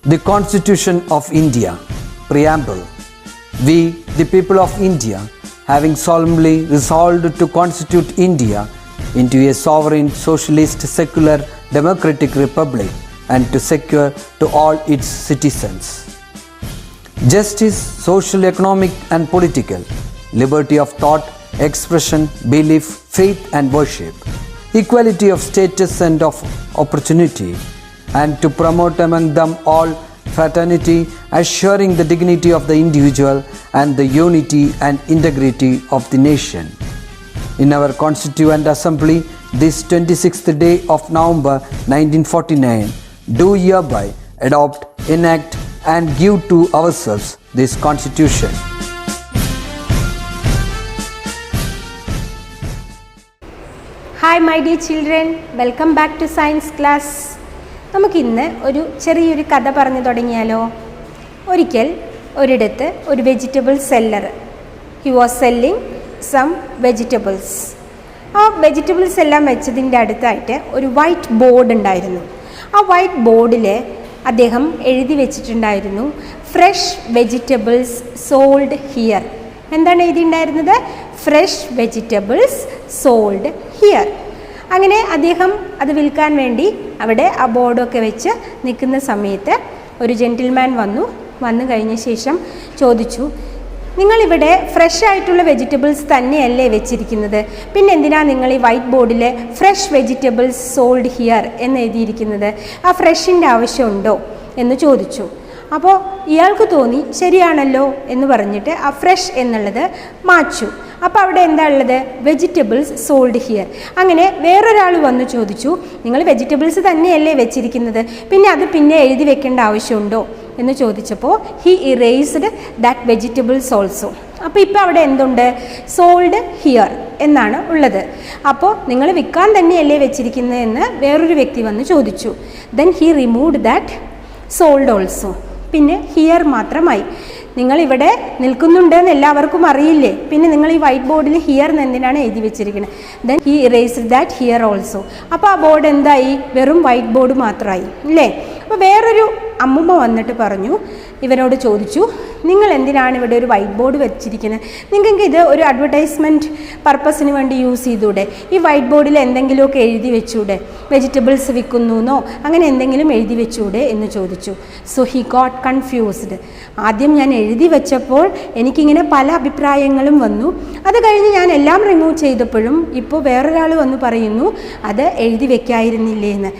The Constitution of India, Preamble. We, the people of India, having solemnly resolved to constitute India into a sovereign, socialist, secular, democratic republic and to secure to all its citizens justice, social, economic and political, liberty of thought, expression, belief, faith and worship, equality of status and of opportunity, and to promote among them all fraternity, assuring the dignity of the individual and the unity and integrity of the nation. In our Constituent Assembly, this 26th day of November 1949, do hereby adopt, enact and give to ourselves this Constitution. Hi my dear children, welcome back to science class. നമുക്കിന്ന് ഒരു ചെറിയൊരു കഥ പറഞ്ഞു തുടങ്ങിയാലോ. ഒരിക്കൽ ഒരിടത്ത് ഒരു vegetable seller, he was selling some vegetables. ആ വെജിറ്റബിൾസ് എല്ലാം വെച്ചതിൻ്റെ അടുത്തായിട്ട് ഒരു വൈറ്റ് ബോർഡ് ഉണ്ടായിരുന്നു. ആ വൈറ്റ് ബോർഡിൽ അദ്ദേഹം എഴുതി വെച്ചിട്ടുണ്ടായിരുന്നു, ഫ്രഷ് വെജിറ്റബിൾസ് സോൾഡ് ഹിയർ. എന്താണ് എഴുതിയിട്ടുണ്ടായിരുന്നത്? Fresh vegetables sold here. അങ്ങനെ അദ്ദേഹം അത് വിൽക്കാൻ വേണ്ടി അവിടെ ആ ബോർഡൊക്കെ വെച്ച് നിൽക്കുന്ന സമയത്ത് ഒരു ജെൻറ്റിൽമാൻ വന്നു കഴിഞ്ഞ ശേഷം ചോദിച്ചു, നിങ്ങളിവിടെ ഫ്രഷ് ആയിട്ടുള്ള വെജിറ്റബിൾസ് തന്നെയല്ലേ വെച്ചിരിക്കുന്നത്, പിന്നെ എന്തിനാണ് നിങ്ങൾ ഈ വൈറ്റ് ബോർഡിൽ ഫ്രഷ് വെജിറ്റബിൾസ് സോൾഡ് ഹിയർ എന്ന് എഴുതിയിരിക്കുന്നത്? ആ ഫ്രഷിൻ്റെ ആവശ്യമുണ്ടോ എന്ന് ചോദിച്ചു. അപ്പോൾ ഇയാൾക്ക് തോന്നി ശരിയാണല്ലോ എന്ന് പറഞ്ഞിട്ട് ആ ഫ്രഷ് എന്നുള്ളത് മാച്ചു. അപ്പോൾ അവിടെ എന്താ ഉള്ളത്? Vegetables sold here. അങ്ങനെ വേറൊരാൾ വന്ന് ചോദിച്ചു, നിങ്ങൾ വെജിറ്റബിൾസ് തന്നെയല്ലേ വെച്ചിരിക്കുന്നത്, പിന്നെ അത് പിന്നെ എഴുതി വെക്കേണ്ട ആവശ്യമുണ്ടോ എന്ന് ചോദിച്ചപ്പോൾ he erased that vegetables also. അപ്പോൾ ഇപ്പോൾ അവിടെ എന്തുണ്ട്? സോൾഡ് ഹിയർ എന്നാണ് ഉള്ളത്. അപ്പോൾ നിങ്ങൾ വിൽക്കാൻ തന്നെയല്ലേ വെച്ചിരിക്കുന്നത് എന്ന് വേറൊരു വ്യക്തി വന്ന് ചോദിച്ചു. Then he removed that sold also. പിന്നെ ഹിയർ മാത്രമായി. നിങ്ങളിവിടെ നിൽക്കുന്നുണ്ടെന്ന് എല്ലാവർക്കും അറിയില്ലേ, പിന്നെ നിങ്ങൾ ഈ വൈറ്റ് ബോർഡിൽ ഹിയർ എന്ന് എന്തിനാണ് എഴുതി വെച്ചിരിക്കുന്നത്? Then he erased that here also. അപ്പോൾ ആ ബോർഡ് എന്തായി? വെറും വൈറ്റ് ബോർഡ് മാത്രമായി അല്ലേ. അപ്പോൾ വേറൊരു അമ്മുമ്മ വന്നിട്ട് പറഞ്ഞു, ഇവനോട് ചോദിച്ചു, നിങ്ങൾ എന്തിനാണ് ഇവിടെ ഒരു വൈറ്റ് ബോർഡ് വെച്ചിരിക്കുന്നത്? നിങ്ങൾക്ക് ഇത് ഒരു അഡ്വർടൈസ്മെൻറ്റ് പർപ്പസിന് വേണ്ടി യൂസ് ചെയ്തൂടെ? ഈ വൈറ്റ് ബോർഡിൽ എന്തെങ്കിലുമൊക്കെ എഴുതി വെച്ചൂടെ? വെജിറ്റബിൾസ് വിൽക്കുന്നു എന്നോ അങ്ങനെ എന്തെങ്കിലും എഴുതി വെച്ചൂടെ എന്ന് ചോദിച്ചു. So he got confused. ആദ്യം ഞാൻ എഴുതി വെച്ചപ്പോൾ എനിക്കിങ്ങനെ പല അഭിപ്രായങ്ങളും വന്നു. അത് കഴിഞ്ഞ് ഞാൻ എല്ലാം റിമൂവ് ചെയ്തപ്പോഴും ഇപ്പോൾ വേറൊരാൾ വന്ന് പറയുന്നു അത് എഴുതി വെക്കായിരുന്നില്ലേ എന്ന്.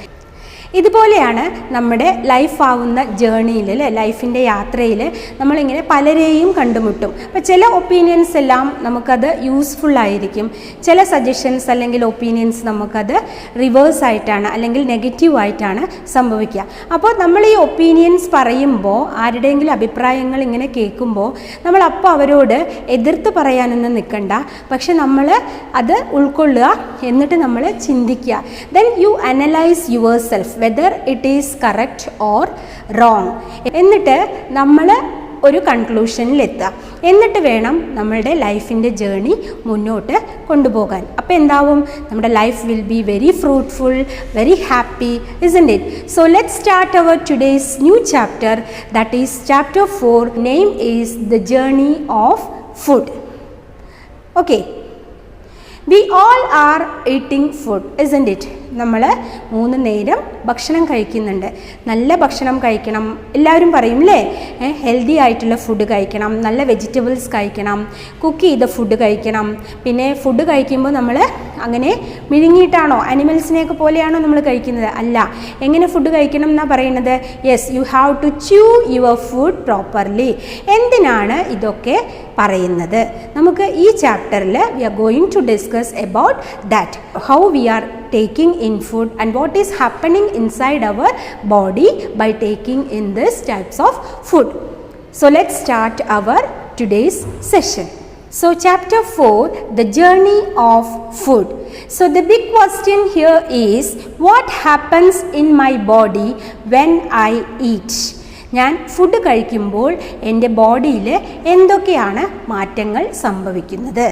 ഇതുപോലെയാണ് നമ്മുടെ ലൈഫാവുന്ന ജേണിയിൽ അല്ലേ, ലൈഫിൻ്റെ യാത്രയിൽ നമ്മളിങ്ങനെ പലരെയും കണ്ടുമുട്ടും. അപ്പോൾ ചില ഒപ്പീനിയൻസ് എല്ലാം നമുക്കത് യൂസ്ഫുള്ളായിരിക്കും, ചില സജഷൻസ് അല്ലെങ്കിൽ ഒപ്പീനിയൻസ് നമുക്കത് റിവേഴ്സ് ആയിട്ടാണ് അല്ലെങ്കിൽ നെഗറ്റീവായിട്ടാണ് സംഭവിക്കുക. അപ്പോൾ നമ്മൾ ഈ ഒപ്പീനിയൻസ് പറയുമ്പോൾ, ആരുടെയെങ്കിലും അഭിപ്രായങ്ങൾ ഇങ്ങനെ കേൾക്കുമ്പോൾ നമ്മൾ അപ്പോൾ അവരോട് എതിർത്ത് പറയാനൊന്നും നിൽക്കണ്ട, പക്ഷെ നമ്മൾ അത് ഉൾക്കൊള്ളുക, എന്നിട്ട് നമ്മൾ ചിന്തിക്കുക. Then you analyse your self whether it is correct or wrong. എന്നിട്ട് നമ്മൾ ഒരു കൺക്ലൂഷനിലെത്തുക. എന്നിട്ട് വേണം നമ്മളുടെ ലൈഫിൻ്റെ ജേണി മുന്നോട്ട് കൊണ്ടുപോകാൻ. അപ്പോൾ എന്താവും? നമ്മുടെ life will be very fruitful, very happy, isn't it? So let's start our today's new chapter, that is chapter 4. Name is the journey of food. Okay, we all are eating food, isn't it? നമ്മൾ 3 നേരം ഭക്ഷണം കഴിക്കുന്നുണ്ട്. നല്ല ഭക്ഷണം കഴിക്കണം, എല്ലാവരും പറയും അല്ലേ, ഹെൽത്തി ആയിട്ടുള്ള ഫുഡ് കഴിക്കണം, നല്ല വെജിറ്റബിൾസ് കഴിക്കണം, കുക്ക് ചെയ്ത ഫുഡ് കഴിക്കണം. പിന്നെ ഫുഡ് കഴിക്കുമ്പോൾ നമ്മൾ അങ്ങനെ മിഴുങ്ങിയിട്ടാണോ അനിമൽസിനെയൊക്കെ പോലെയാണോ നമ്മൾ കഴിക്കുന്നത്? അല്ല. എങ്ങനെ ഫുഡ് കഴിക്കണം എന്നാണ് പറയുന്നത്? Yes, you have to chew your food properly. എന്തിനാണ് ഇതൊക്കെ പറയുന്നത്? നമുക്ക് ഈ ചാപ്റ്ററിൽ we are going to discuss about that, how we are taking in food and what is happening inside our body by taking in this types of food. So let's start our today's session. So chapter 4, the journey of food. So the big question here is, what happens in my body when I eat? ഞാൻ food കഴിക്കുമ്പോൾ എൻ്റെ ബോഡിയിൽ എന്തൊക്കെയാണ് മാറ്റങ്ങൾ സംഭവിക്കുന്നത്?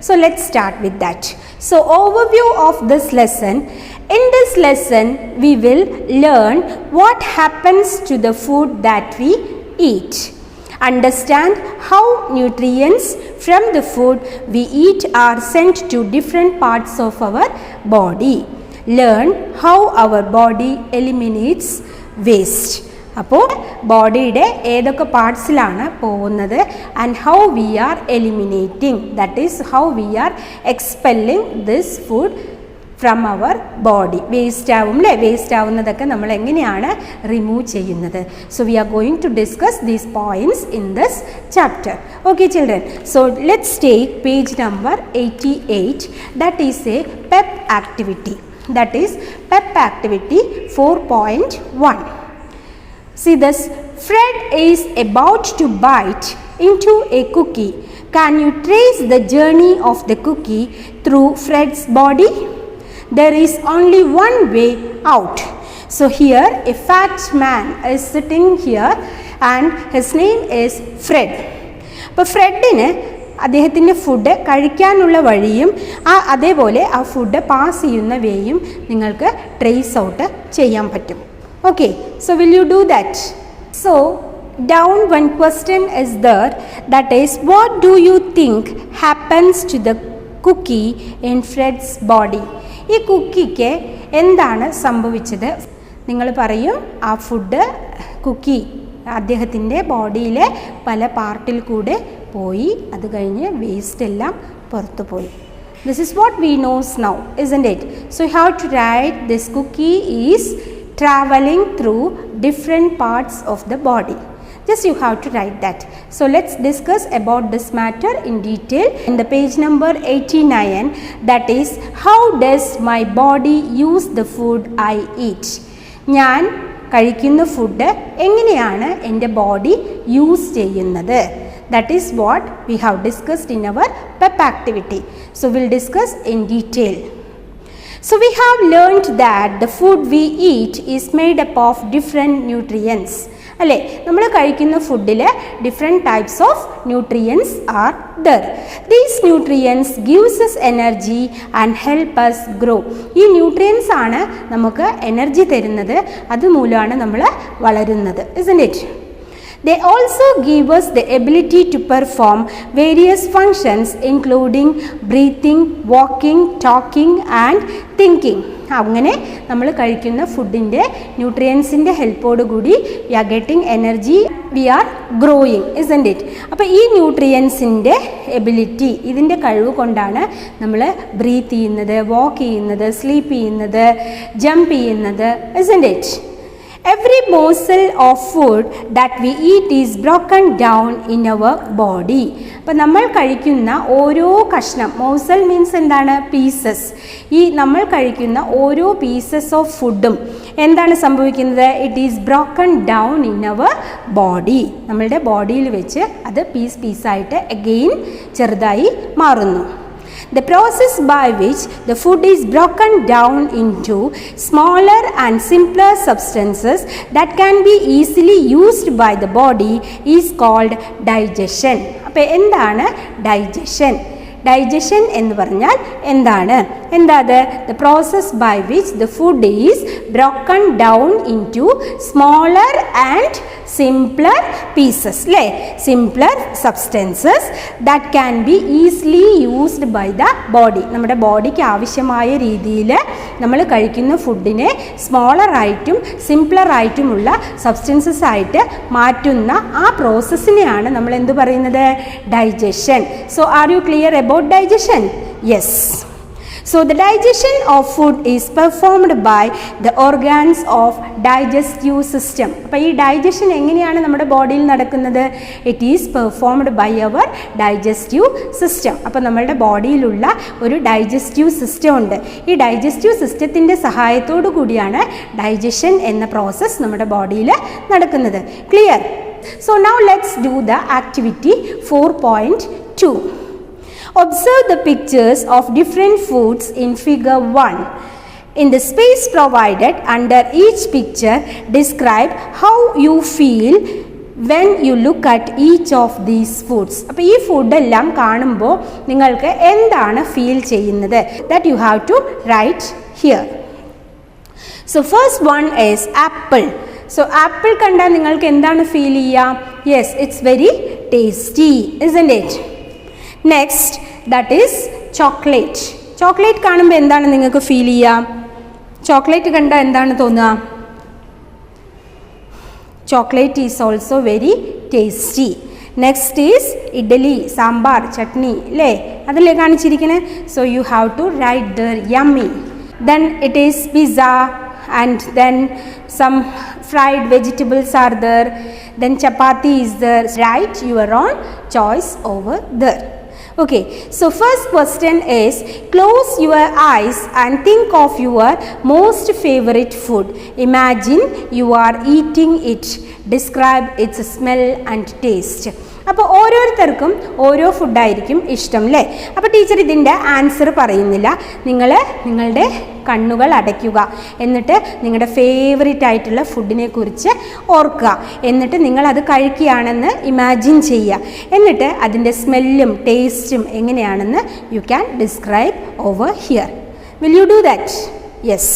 So let's start with that. So overview of this lesson, In this lesson, we will learn what happens to the food that we eat. Understand how nutrients from the food we eat are sent to different parts of our body. Learn how our body eliminates waste. അപ്പോൾ ബോഡിയുടെ ഏതൊക്കെ പാർട്സിലാണ് പോകുന്നത് and how we are eliminating, that is how we are expelling this food from our body. Waste ആവും അല്ലേ, waste ആവുന്നതൊക്കെ നമ്മൾ എങ്ങനെയാണ് റിമൂവ് ചെയ്യുന്നത്. So we are going to discuss these points in this chapter. Okay children, so let's take page number 88. That is a PEP activity. That is PEP activity 4.1. See this, Fred is about to bite into a cookie. Can you trace the journey of the cookie through Fred's body? There is only one way out. So here a fat man is sitting here and his name is Fred. അപ്പോൾ ഫ്രെഡിന് അദ്ദേഹത്തിൻ്റെ food കഴിക്കാനുള്ള വഴിയും അതേപോലെ ആ food pass ചെയ്യുന്ന വേയും നിങ്ങൾക്ക് trace out ചെയ്യാൻ പറ്റും. Okay, so will you do that? So down one question is there, that is what do you think happens to the cookie in Fred's body? ഈ കുക്കിക്ക് എന്താണ് സംഭവിച്ചത്? നിങ്ങൾ പറയും ആ ഫുഡ് കുക്കി അദ്ദേഹത്തിൻ്റെ ബോഡിയിലെ പല പാർട്ടിൽ കൂടെ പോയി, അത് കഴിഞ്ഞ് വേസ്റ്റ് എല്ലാം പുറത്തു പോയി. This is what we knows now, isn't it? So you have to write this cookie is traveling through different parts of the body. Just you have to write that. So let's discuss about this matter in detail in the page number 89. That is, how does my body use the food I eat? ഞാൻ കഴിക്കുന്ന food എങ്ങനെയാണ് എൻ്റെ body use ചെയ്യുന്നത്? That is what we have discussed in our PEP activity. So we'll discuss in detail. So we have learned that the food we eat is made up of different nutrients. അല്ലേ, നമ്മൾ കഴിക്കുന്ന ഫുഡിൽ different types of nutrients are there. These nutrients gives us energy and help us grow. ഈ nutrients ആണ് നമുക്ക് energy തരുന്നത്, അതുമൂലമാണ് നമ്മൾ വളരുന്നത്, isn't it? They also give us the ability to perform various functions including breathing, walking, talking and thinking. അങ്ങനെ നമ്മൾ കഴിക്കുന്ന ഫുഡിൻ്റെ ന്യൂട്രിയൻസിൻ്റെ ഹെൽപ്പോട് കൂടി we are getting energy, we are growing, isn't it? അപ്പോൾ ഈ ന്യൂട്രിയൻസിൻ്റെ എബിലിറ്റി, ഇതിൻ്റെ കഴിവ് കൊണ്ടാണ് നമ്മൾ ബ്രീത്ത് ചെയ്യുന്നത്, വാക്ക് ചെയ്യുന്നത്, സ്ലീപ്പ് ചെയ്യുന്നത്, ജമ്പ് ചെയ്യുന്നത്, isn't it? Every morsel of food that we eat is broken down in our body. അപ്പോൾ നമ്മൾ കഴിക്കുന്ന ഓരോ കഷ്ണം, മോസൽ മീൻസ് എന്താണ്? പീസസ്. ഈ നമ്മൾ കഴിക്കുന്ന ഓരോ പീസസ് ഓഫ് ഫുഡും എന്താണ് സംഭവിക്കുന്നത്? It is broken down in our body. നമ്മളുടെ ബോഡിയിൽ വെച്ച് അത് പീസായിട്ട് അഗെയിൻ ചെറുതായി മാറുന്നു. The process by which the food is broken down into smaller and simpler substances that can be easily used by the body is called digestion. അപ്പോൾ എന്താണ് digestion? Digestion എന്ന് പറഞ്ഞാൽ എന്താണ്? എന്താത്? The process by which the food is broken down into smaller and simpler pieces, അല്ലേ? Simpler substances that can be easily used by the body. നമ്മുടെ ബോഡിക്ക് ആവശ്യമായ രീതിയിൽ നമ്മൾ കഴിക്കുന്ന ഫുഡിനെ സ്മോളറായിട്ടും സിംപ്ലറായിട്ടുമുള്ള സബ്സ്റ്റൻസസ് ആയിട്ട് മാറ്റുന്ന ആ പ്രോസസ്സിനെയാണ് നമ്മൾ എന്ത് പറയുന്നത്? Digestion. So are you clear about digestion? Yes. So the digestion of food is performed by the organs of digestive system. അപ്പോൾ ഈ ഡൈജഷൻ എങ്ങനെയാണ് നമ്മുടെ ബോഡിയിൽ നടക്കുന്നത്? It is performed by our digestive system. അപ്പോൾ നമ്മളുടെ ബോഡിയിലുള്ള ഒരു ഡൈജസ്റ്റീവ് സിസ്റ്റം ഉണ്ട്. ഈ ഡൈജസ്റ്റീവ് സിസ്റ്റത്തിൻ്റെ സഹായത്തോടു കൂടിയാണ് ഡൈജഷൻ എന്ന പ്രോസസ്സ് നമ്മുടെ ബോഡിയിൽ നടക്കുന്നത്. Clear? So now let's do the activity 4.2. Observe the pictures of different foods in figure 1. In the space provided under each picture, describe how you feel when you look at each of these foods. അപ്പോൾ ഈ ഫുഡെല്ലാം കാണുമ്പോൾ നിങ്ങൾക്ക് എന്താണ് feel ചെയ്യുന്നത്? That you have to write here. So first one is apple. So apple കണ്ടാൽ നിങ്ങൾക്ക് എന്താണ് ഫീൽ ചെയ്യുക? Yes, it's very tasty, isn't it? Next, that is chocolate. Chocolate കാണുമ്പോൾ എന്താണ് നിങ്ങൾക്ക് ഫീൽ ചെയ്യുക? ചോക്ലേറ്റ് കണ്ടാൽ എന്താണ് തോന്നുക? Chocolate is also very tasty. Next is idli, sambar, chutney അല്ലേ? അതല്ലേ കാണിച്ചിരിക്കുന്നത്? So you have to write the yummy. Then it is pizza, and then some fried vegetables are there, then chapati is there. Write your own choice over there. Okay, so first question is, close your eyes and think of your most favorite food. Imagine you are eating it. Describe its smell and taste. അപ്പോൾ ഓരോരുത്തർക്കും ഓരോ ഫുഡായിരിക്കും ഇഷ്ടം അല്ലേ? അപ്പോൾ teacher ഇതിൻ്റെ answer പറയുന്നില്ല. നിങ്ങളുടെ കണ്ണുകൾ അടയ്ക്കുക, എന്നിട്ട് നിങ്ങളുടെ ഫേവറേറ്റ് ആയിട്ടുള്ള ഫുഡിനെ കുറിച്ച് ഓർക്കുക, എന്നിട്ട് നിങ്ങളത് കഴിക്കുകയാണെന്ന് ഇമാജിൻ ചെയ്യുക, എന്നിട്ട് അതിൻ്റെ സ്മെല്ലും ടേസ്റ്റും എങ്ങനെയാണെന്ന് you can describe over here. Will you do that? Yes.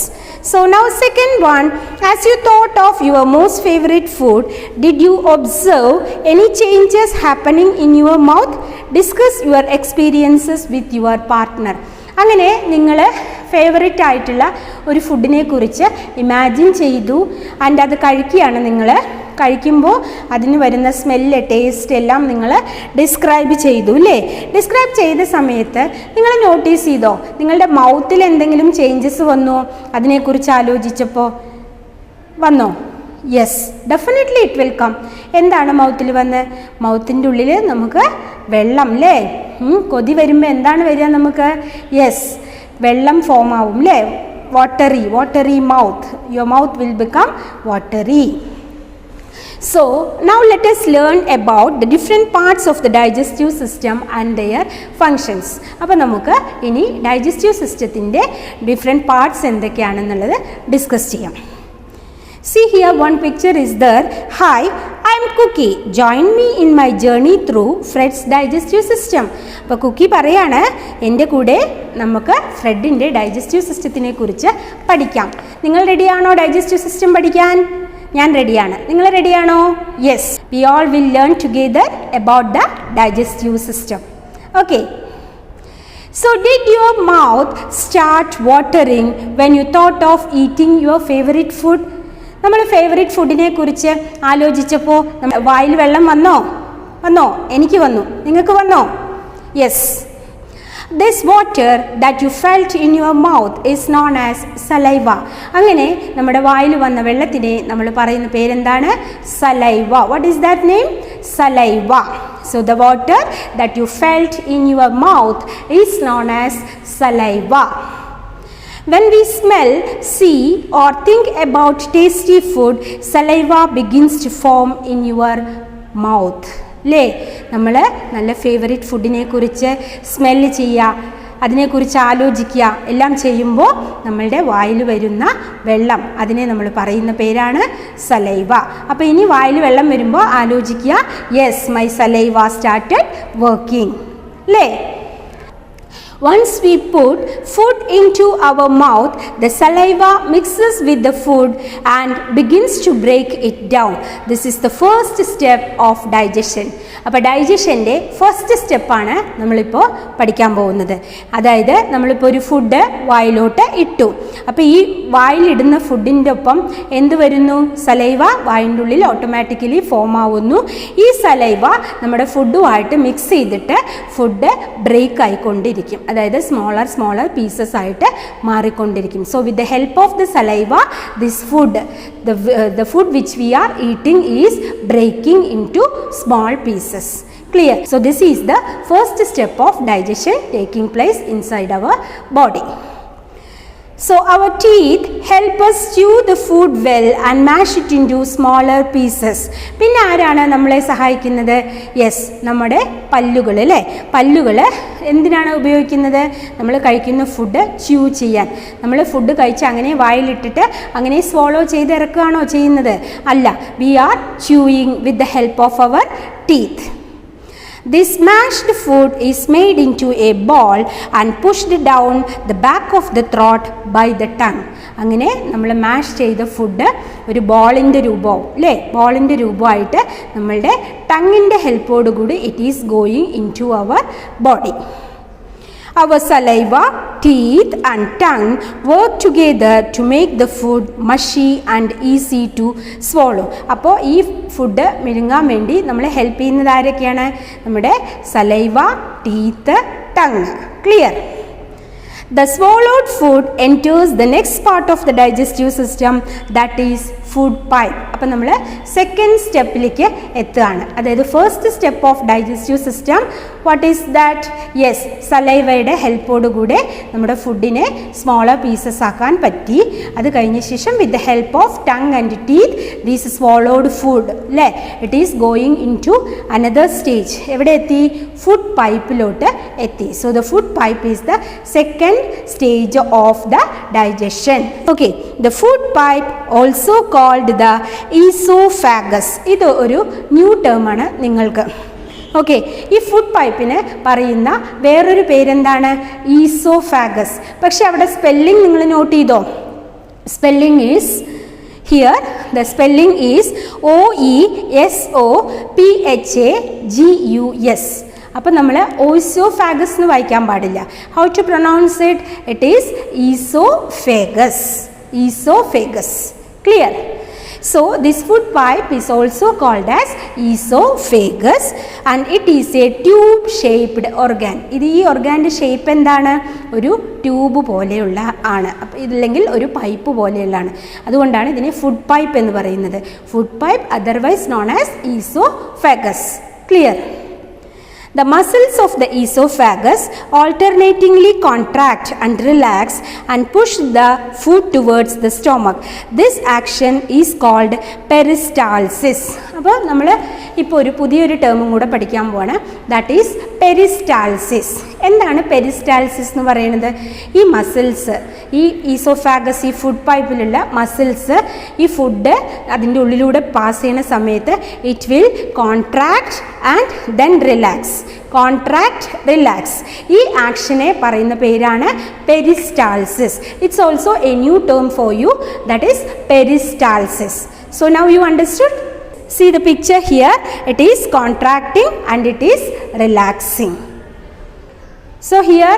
So now second one, as you thought of your most favorite food, did you observe any changes happening in your mouth? Discuss your experiences with your partner. അങ്ങനെ നിങ്ങൾ favourite ആയിട്ടുള്ള ഒരു ഫുഡിനെ കുറിച്ച് imagine ചെയ്തു, and അത് കഴിക്കുകയാണ്. നിങ്ങൾ കഴിക്കുമ്പോൾ അതിന് വരുന്ന സ്മെല്ല്, ടേസ്റ്റ് എല്ലാം നിങ്ങൾ ഡിസ്ക്രൈബ് ചെയ്തു അല്ലേ? ഡിസ്ക്രൈബ് ചെയ്ത സമയത്ത് നിങ്ങൾ നോട്ടീസ് ചെയ്തോ നിങ്ങളുടെ മൗത്തിൽ എന്തെങ്കിലും ചേഞ്ചസ് വന്നോ? അതിനെക്കുറിച്ച് ആലോചിച്ചപ്പോൾ വന്നോ? Yes, definitely it will come. എന്താണ് മൗത്തിൽ വന്ന്? മൗത്തിൻ്റെ ഉള്ളിൽ നമുക്ക് വെള്ളം അല്ലേ? കൊതി വരുമ്പോൾ എന്താണ് വരിക നമുക്ക്? യെസ്, വെള്ളം ഫോം ആവും അല്ലേ? Watery mouth. Your mouth will become watery. So now let us learn about the different parts of the digestive system and their functions. അപ്പോൾ നമുക്ക് ഇനി ഡൈജസ്റ്റീവ് സിസ്റ്റത്തിൻ്റെ ഡിഫറെൻറ്റ് പാർട്സ് എന്തൊക്കെയാണെന്നുള്ളത് ഡിസ്കസ് ചെയ്യാം. See here, one picture is there. Hi, I am Cookie. Join me in my journey through Fred's digestive system. അപ്പോൾ കുക്കി പറയാണ്, എൻ്റെ കൂടെ നമുക്ക് ഫ്രെഡിൻ്റെ ഡൈജസ്റ്റീവ് സിസ്റ്റത്തിനെ കുറിച്ച് പഠിക്കാം. നിങ്ങൾ റെഡിയാണോ ഡൈജസ്റ്റീവ് സിസ്റ്റം പഠിക്കാൻ? ഞാൻ റെഡിയാണ്. നിങ്ങൾ റെഡിയാണോ? Yes, we all will learn together about the digestive system. Okay, so did your mouth start watering when you thought of eating your favourite food? നമ്മൾ ഫേവറേറ്റ് ഫുഡിനെ കുറിച്ച് ആലോചിച്ചപ്പോൾ വായിൽ വെള്ളം വന്നോ? എനിക്ക് വന്നു. നിങ്ങൾക്ക് വന്നോ? Yes. This water that you felt in your mouth is known as saliva. അങ്ങനെ നമ്മുടെ വായിൽ വന്ന വെള്ളത്തിനെ നമ്മൾ പറയുന്ന പേരെന്താണ്? Saliva. What is that name? Saliva. So the water that you felt in your mouth is known as saliva. When we smell, see or think about tasty food, saliva begins to form in your mouth. അല്ലേ? നമ്മൾ നല്ല favourite ഫുഡിനെ കുറിച്ച് smell ചെയ്യുക, അതിനെക്കുറിച്ച് ആലോചിക്കുക എല്ലാം ചെയ്യുമ്പോൾ നമ്മളുടെ വായിൽ വരുന്ന വെള്ളം, അതിനെ നമ്മൾ പറയുന്ന പേരാണ് സലൈവ. അപ്പോൾ ഇനി വായിൽ വെള്ളം വരുമ്പോൾ ആലോചിക്കുക, yes, my saliva started working അല്ലേ? Once we put food into our mouth, the saliva mixes with the food and begins to break it down. This is the first step of digestion. അപ്പോൾ ഡൈജഷൻ്റെ first സ്റ്റെപ്പാണ് നമ്മളിപ്പോൾ പഠിക്കാൻ പോകുന്നത്. അതായത് നമ്മളിപ്പോൾ ഒരു food വായിലോട്ട് ഇട്ടു. അപ്പോൾ ഈ വായിലിടുന്ന ഫുഡിൻ്റെ ഒപ്പം എന്ത് വരുന്നു? സലൈവ വായിൻ്റെ ഉള്ളിൽ ഓട്ടോമാറ്റിക്കലി ഫോം ആവുന്നു. ഈ സലൈവ നമ്മുടെ ഫുഡുമായിട്ട് മിക്സ് ചെയ്തിട്ട് ഫുഡ് ബ്രേക്ക് ആയിക്കൊണ്ടിരിക്കും, അതായത് സ്മോളർ പീസസ് ആയിട്ട് മാറിക്കൊണ്ടിരിക്കും. So with the help of the saliva, this food, the food which we are eating is breaking into small pieces. Clear? So this is the first step of digestion taking place inside our body. So our teeth help us chew the food well and mash it into smaller pieces. പിന്നെ ആരാണ് നമ്മളെ സഹായിക്കുന്നത്? Yes, നമ്മുടെ പല്ലുകൾ അല്ലേ? പല്ലുകൾ എന്തിനാണ് ഉപയോഗിക്കുന്നത്? നമ്മൾ കഴിക്കുന്ന ഫുഡ് ച്യൂ ചെയ്യാൻ. നമ്മൾ ഫുഡ് കഴിച്ച് അങ്ങനെ വായിലിട്ടിട്ട് അങ്ങനെ സ്വോളോ ചെയ്ത് ഇറക്കുകയാണോ ചെയ്യുന്നത്? അല്ല, we are chewing with the help of our teeth. This mashed food is made into a ball and pushed down the back of the throat by the tongue. അങ്ങനെ നമ്മൾ മാഷ് ചെയ്ത ഫുഡ് ഒരു ബോളിൻ്റെ രൂപമാവും അല്ലേ, ബോളിൻ്റെ രൂപമായിട്ട് നമ്മളുടെ ടങ്ങിൻ്റെ ഹെൽപ്പോടുകൂടി it is going into our body. Our saliva, teeth and tongue work together to make the food mushy and easy to swallow. അപ്പോൾ ഈ ഫുഡ് മിഴുങ്ങാൻ വേണ്ടി നമ്മളെ ഹെൽപ്പ് ചെയ്യുന്നത് ആരൊക്കെയാണ്? നമ്മുടെ saliva, teeth, tongue. Clear? The swallowed food enters the next part of the digestive system, that is food pipe. അപ്പോൾ നമ്മൾ second സ്റ്റെപ്പിലേക്ക് എത്തുകയാണ്. അതായത് first step of digestive system, what is that? Yes, സലൈവയുടെ ഹെൽപ്പോടുകൂടെ നമ്മുടെ ഫുഡിനെ സ്മോളർ പീസസ് ആക്കാൻ പറ്റി. അത് കഴിഞ്ഞ ശേഷം with the help of tongue and teeth these swallowed food അല്ലേ, it is going into another stage. എവിടെ എത്തി? ഫുഡ് പൈപ്പിലോട്ട് എത്തി. So the food pipe is the second stage of the digestion. Okay, the food pipe also called the esophagus. ഇത് ഒരു new term ആണ് നിങ്ങൾക്ക്. Okay, ഈ ഫുഡ് പൈപ്പിന് പറയുന്ന വേറൊരു പേരെന്താണ്? ഈസോഫാഗസ്. പക്ഷെ അവിടെ സ്പെല്ലിംഗ് നിങ്ങൾ നോട്ട് ചെയ്തോ? Spelling is here, the spelling is OESOPHAGUS. അപ്പോൾ നമ്മൾ ഓയിസോഫാഗസ് എന്ന് വായിക്കാൻ പാടില്ല. How to pronounce it? It is oesophagus. Oesophagus. Clear? So this food pipe is also called as esophagus and it is a tube shaped organ. ഇത് ഈ ഓർഗാൻ്റെ shape എന്താണ്? ഒരു tube പോലെയുള്ള ആണ്. അപ്പോൾ ഇതില്ലെങ്കിൽ ഒരു പൈപ്പ് പോലെയുള്ളതാണ്. അതുകൊണ്ടാണ് ഇതിനെ ഫുഡ് പൈപ്പ് എന്ന് പറയുന്നത്. Food pipe otherwise known as oesophagus. Clear? The muscles of the esophagus alternatingly contract and relax and push the food towards the stomach. This action is called peristalsis. അപ്പോൾ നമ്മൾ ഇപ്പോൾ ഒരു പുതിയൊരു ടേമും കൂടെ പഠിക്കാൻ പോവാണ്. That is peristalsis. എന്താണ് peristalsis എന്ന് പറയുന്നത്? ഈ മസിൽസ്, ഈ ഈസോഫാഗസ്, ഈ ഫുഡ് പൈപ്പിലുള്ള മസിൽസ് ഈ ഫുഡ് അതിൻ്റെ ഉള്ളിലൂടെ പാസ് ചെയ്യുന്ന സമയത്ത് it will contract and then relax. Contract, relax. ഈ ആക്ഷനെ പറയുന്ന പേരാണ് peristalsis. It's also A new term for you, that is peristalsis. So now you understood? See the picture here, it is contracting and it is relaxing. So here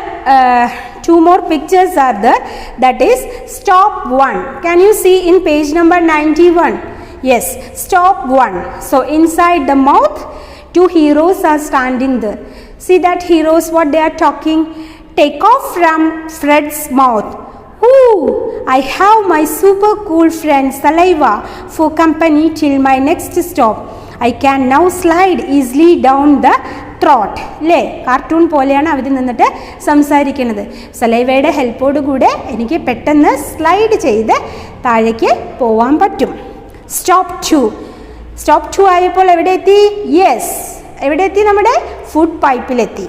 two more pictures are there, that is stop 1. Can you see in page number 91? Yes, stop 1. So inside the mouth, two heroes are standing there. See that heroes, what they are talking? Take off from Fred's mouth. Ooh, I have my super cool friend Saliva for company till my next stop. I can now slide easily down the throat. അല്ലേ, cartoon പോലെയാണ് അവർ നിന്നിട്ട് സംസാരിക്കുന്നത്. സലൈവയുടെ ഹെൽപ്പോട് കൂടെ എനിക്ക് പെട്ടെന്ന് slide ചെയ്ത് താഴേക്ക് പോവാൻ പറ്റും. സ്റ്റോപ്പ് 2. സ്റ്റോപ്പ് 2 ആയപ്പോൾ എവിടെ എത്തി? യെസ്, എവിടെ എത്തി? നമ്മുടെ ഫുഡ് പൈപ്പിലെത്തി.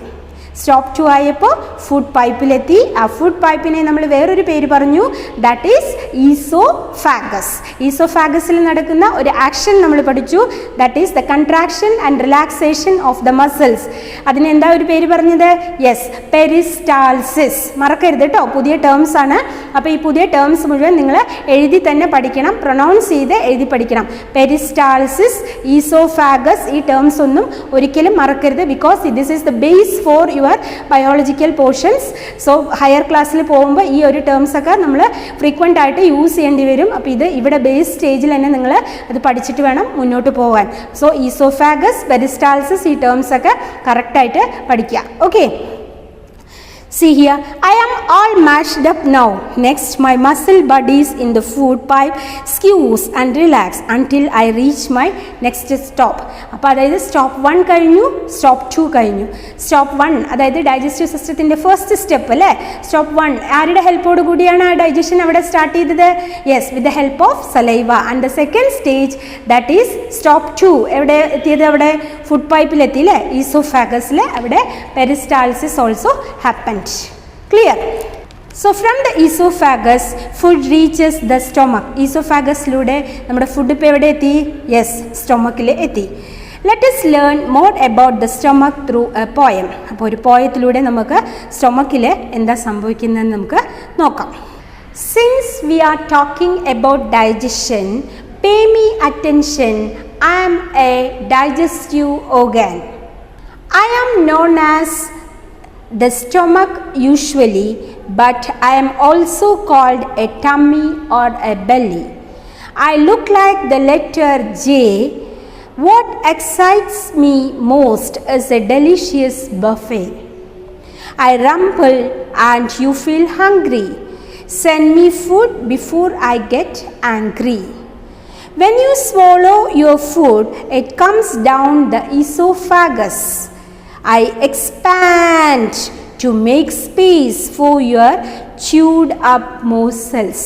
സ്റ്റോപ്പ് 2 ആയപ്പോൾ ഫുഡ് പൈപ്പിലെത്തി. ആ ഫുഡ് പൈപ്പിനെ നമ്മൾ വേറൊരു പേര് പറഞ്ഞു, ദാറ്റ് ഈസ് ഈസോഫാഗസ്. ഈസോഫാഗസിൽ നടക്കുന്ന ഒരു ആക്ഷൻ നമ്മൾ പഠിച്ചു, that is the contraction and relaxation of the muscles. അതിനെന്താ ഒരു പേര് പറഞ്ഞത്? Yes, peristalsis. മറക്കരുത് കേട്ടോ, പുതിയ ടേംസ് ആണ്. അപ്പോൾ ഈ പുതിയ ടേംസ് മുഴുവൻ നിങ്ങൾ എഴുതി തന്നെ പഠിക്കണം, പ്രൊനൗൺസ് ചെയ്ത് എഴുതി പഠിക്കണം. പെരിസ്റ്റാൾസിസ്, ഈസോഫാഗസ്, ഈ ടേംസ് ഒന്നും ഒരിക്കലും മറക്കരുത്. Because this is the base for your biological portions. So higher ക്ലാസ്സിൽ പോകുമ്പോൾ ഈ ഒരു ടേംസ് ഒക്കെ നമ്മൾ ഫ്രീക്വൻ്റ് ആയിട്ട് യൂസ് ചെയ്യേണ്ടി വരും. അപ്പോൾ ഇത് ഇവിടെ ബേസ് സ്റ്റേജിൽ തന്നെ നിങ്ങൾ അത് പഠിച്ചിട്ട് വേണം മുന്നോട്ട് പോകാൻ. സോ ഈസോഫാഗസ്, പെരിസ്റ്റാൾസിസ്, ഈ ടേംസ് ഒക്കെ കറക്റ്റായിട്ട് പഠിക്കുക. Okay, see here, I am all mashed up now. Next, my muscle buddies in the food pipe skews and relax until I reach my next stop. അപ്പോൾ അതായത് സ്റ്റോപ്പ് 1 കഴിഞ്ഞു, stop 2 കഴിഞ്ഞു. Stop 1 അതായത് digestive സിസ്റ്റത്തിൻ്റെ first step അല്ലേ. Stop 1 ആരുടെ ഹെൽപ്പോട് കൂടിയാണ് ആ ഡൈജഷൻ അവിടെ സ്റ്റാർട്ട് ചെയ്തത്? Yes, with the help of saliva. And the second stage that is stop 2. എവിടെ എത്തിയത്? അവിടെ ഫുഡ് പൈപ്പിലെത്തി അല്ലേ, ഈസോഫാഗസിൽ. അവിടെ peristalsis also happened. Clear? So from the esophagus, food reaches the stomach. Esophagus ലൂടെ നമ്മുടെ ഫുഡ് ഇപ്പോൾ എവിടെ എത്തി? യെസ്, സ്റ്റൊമക്കിൽ എത്തി. Let us learn more about the stomach through a poem. അപ്പോൾ ഒരു പോയത്തിലൂടെ നമുക്ക് സ്റ്റൊമക്കിൽ എന്താ സംഭവിക്കുന്നതെന്ന് നമുക്ക് നോക്കാം. Since we are talking about digestion, pay me attention. I am a digestive organ. I am known as the stomach usually, but I am also called a tummy or a belly. I look like the letter J. What excites me most is a delicious buffet. I rumble and you feel hungry. Send me food before I get angry. When you swallow your food, it comes down the esophagus. I expand to make space for your chewed up morsels.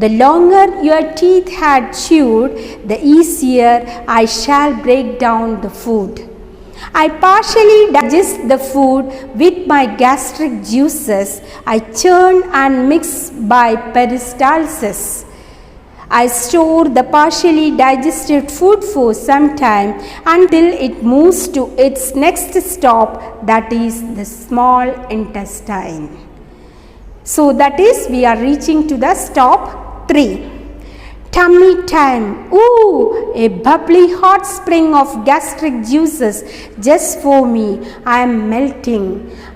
The longer your teeth had chewed, the easier I shall break down the food. I partially digest the food with my gastric juices. I churn and mix by peristalsis. I store the partially digested food for some time until it moves to its next stop, that is the small intestine. So that is, we are reaching to the stop 3. Tummy time. Ooh, a bubbly hot spring of gastric juices just for me. I am melting.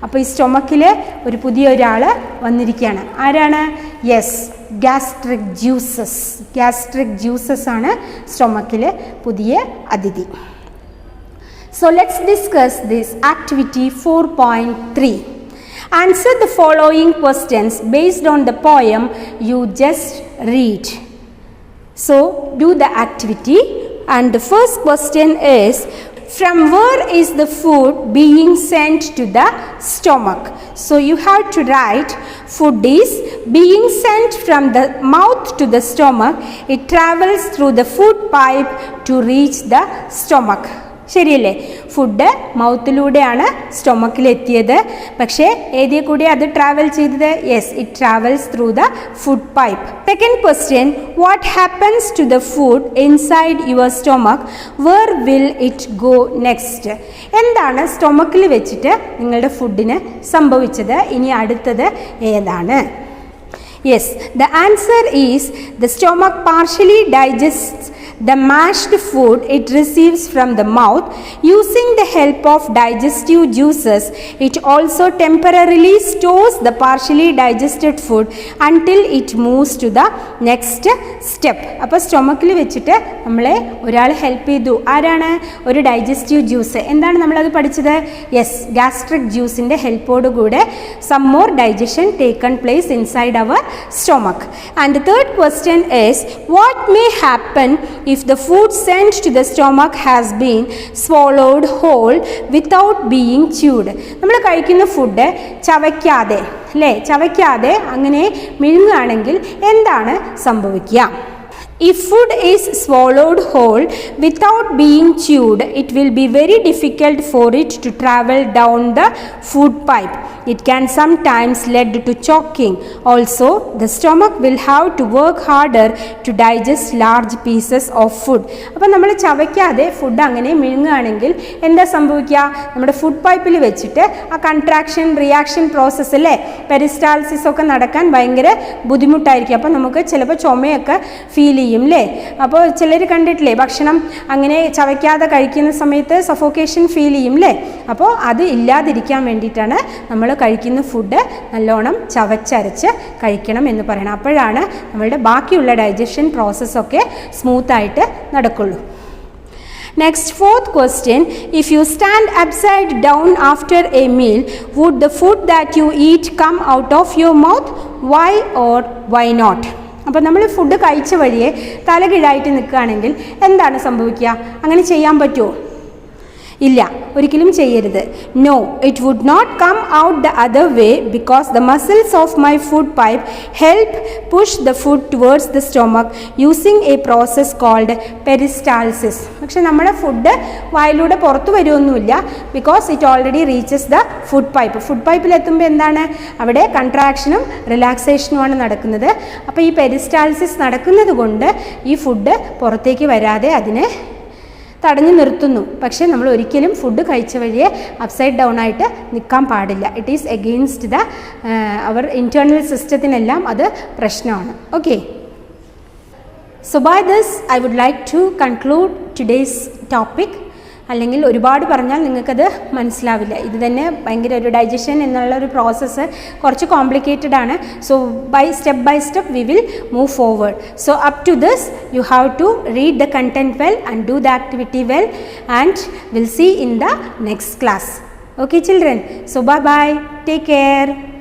അപ്പോൾ ഈ സ്റ്റൊമക്കിൽ ഒരു പുതിയ ഒരാൾ വന്നിരിക്കുകയാണ്. ആരാണ്? Yes, gastric juices. Gastric juices ആണ് സ്റ്റൊമക്കിലെ പുതിയ അതിഥി. So let's discuss this activity 4.3. Answer the following questions based on the poem you just read. So do the activity, and the first question is, from where is the food being sent to the stomach? So you have to write, food is being sent from the mouth to the stomach. It travels through the food pipe to reach the stomach. ശരിയല്ലേ? Food മൗത്തിലൂടെയാണ് സ്റ്റൊമക്കിൽ എത്തിയത്. പക്ഷേ ഏതിയെ കൂടി അത് travel ചെയ്തത്? Yes, it travels through the food pipe. Second question, what happens to the food inside your stomach? Where will it go next? എന്താണ് സ്റ്റൊമക്കിൽ വെച്ചിട്ട് നിങ്ങളുടെ ഫുഡിന് സംഭവിച്ചത്? ഇനി അടുത്തത് ഏതാണ്? Yes, the answer is the stomach partially digests the mashed food it receives from the mouth. Using the help of digestive juices, it also temporarily stores the partially digested food until it moves to the next step. അപ്പോൾ സ്റ്റൊമക്കിൽ വെച്ചിട്ട് നമ്മളെ ഒരാൾ help ചെയ്തു. ആരാണ്? ഒരു digestive juice. എന്താണ് നമ്മളത് പഠിച്ചത്? യെസ്, ഗാസ്ട്രിക് ജ്യൂസിൻ്റെ ഹെൽപ്പോടുകൂടെ some more digestion taken place inside our stomach. And the third question is, what may happen if the food sent to the stomach has been swallowed whole without being chewed? നമ്മൾ കഴിക്കുന്ന food ചവയ്ക്കാതെ, അല്ലേ, ചവയ്ക്കാതെ അങ്ങനെ മിഴുങ്ങുകയാണെങ്കിൽ എന്താണ് സംഭവിക്കുക? If food is swallowed whole without being chewed, it will be very difficult for it to travel down the food pipe. It can sometimes lead to choking. Also, the stomach will have to work harder to digest large pieces of food. അപ്പോൾ നമ്മൾ ചവയ്ക്കാതെ food അങ്ങനെ മിഴുങ്ങുകയാണെങ്കിൽ എന്താ സംഭവിക്കുക? നമ്മുടെ food പൈപ്പിൽ വെച്ചിട്ട് ആ contraction reaction process, അല്ലേ, പെരിസ്റ്റാൾസിസ് ഒക്കെ നടക്കാൻ ഭയങ്കര ബുദ്ധിമുട്ടായിരിക്കും. അപ്പോൾ നമുക്ക് ചിലപ്പോൾ ചുമയൊക്കെ ഫീൽ ചെയ്യും, അല്ലേ? അപ്പോൾ ചിലർ കണ്ടിട്ടില്ലേ, ഭക്ഷണം അങ്ങനെ ചവയ്ക്കാതെ കഴിക്കുന്ന സമയത്ത് സഫോക്കേഷൻ ഫീൽ ചെയ്യും, അല്ലേ? അപ്പോൾ അത് ഇല്ലാതിരിക്കാൻ വേണ്ടിയിട്ടാണ് നമ്മൾ കഴിക്കുന്ന ഫുഡ് നല്ലോണം ചവച്ചരച്ച് കഴിക്കണം എന്ന് പറയണം. അപ്പോഴാണ് നമ്മളുടെ ബാക്കിയുള്ള ഡൈജഷൻ പ്രോസസ്സൊക്കെ സ്മൂത്തായിട്ട് നടക്കുള്ളൂ. Next, fourth question, if you stand upside down after a meal, would the food that you eat come out of your mouth? Why or why not? അപ്പോൾ നമ്മൾ ഫുഡ് കഴിച്ച വഴിയെ തലകീഴായിട്ട് നിൽക്കുകയാണെങ്കിൽ എന്താണ് സംഭവിക്കുക? അങ്ങനെ ചെയ്യാൻ പറ്റുമോ? ഇല്ല, ഒരിക്കലും ചെയ്യരുത്. No, it would not come out the other way because the muscles of my food pipe help push the food towards the stomach using a process called peristalsis. പക്ഷെ നമ്മുടെ ഫുഡ് വായിലൂടെ പുറത്തു വരുമൊന്നുമില്ല, because it already reaches the food pipe. Food പൈപ്പിലെത്തുമ്പോൾ എന്താണ്? അവിടെ കൺട്രാക്ഷനും റിലാക്സേഷനുമാണ് നടക്കുന്നത്. അപ്പോൾ ഈ പെരിസ്റ്റാൾസിസ് നടക്കുന്നത് കൊണ്ട് ഈ ഫുഡ് പുറത്തേക്ക് വരാതെ അതിനെ തടഞ്ഞു നിർത്തുന്നു. പക്ഷേ നമ്മൾ ഒരിക്കലും ഫുഡ് കഴിച്ച വഴിയെ അപ്സൈഡ് ഡൗൺ ആയിട്ട് നിൽക്കാൻ പാടില്ല. It is against the our internal സിസ്റ്റത്തിനെല്ലാം അത് പ്രശ്നമാണ്. Okay, so by this I would like to conclude today's topic. അല്ലെങ്കിൽ ഒരുപാട് പറഞ്ഞാൽ നിങ്ങൾക്കത് മനസ്സിലാവില്ല. ഇത് തന്നെ ഭയങ്കര ഒരു ഡൈജഷൻ എന്നുള്ള ഒരു പ്രോസസ്സ് കുറച്ച് കോംപ്ലിക്കേറ്റഡ് ആണ്. So by step we will move forward. So up to this you have to read the content well and do the activity well and will see in the next class. Okay children, so bye bye, take care.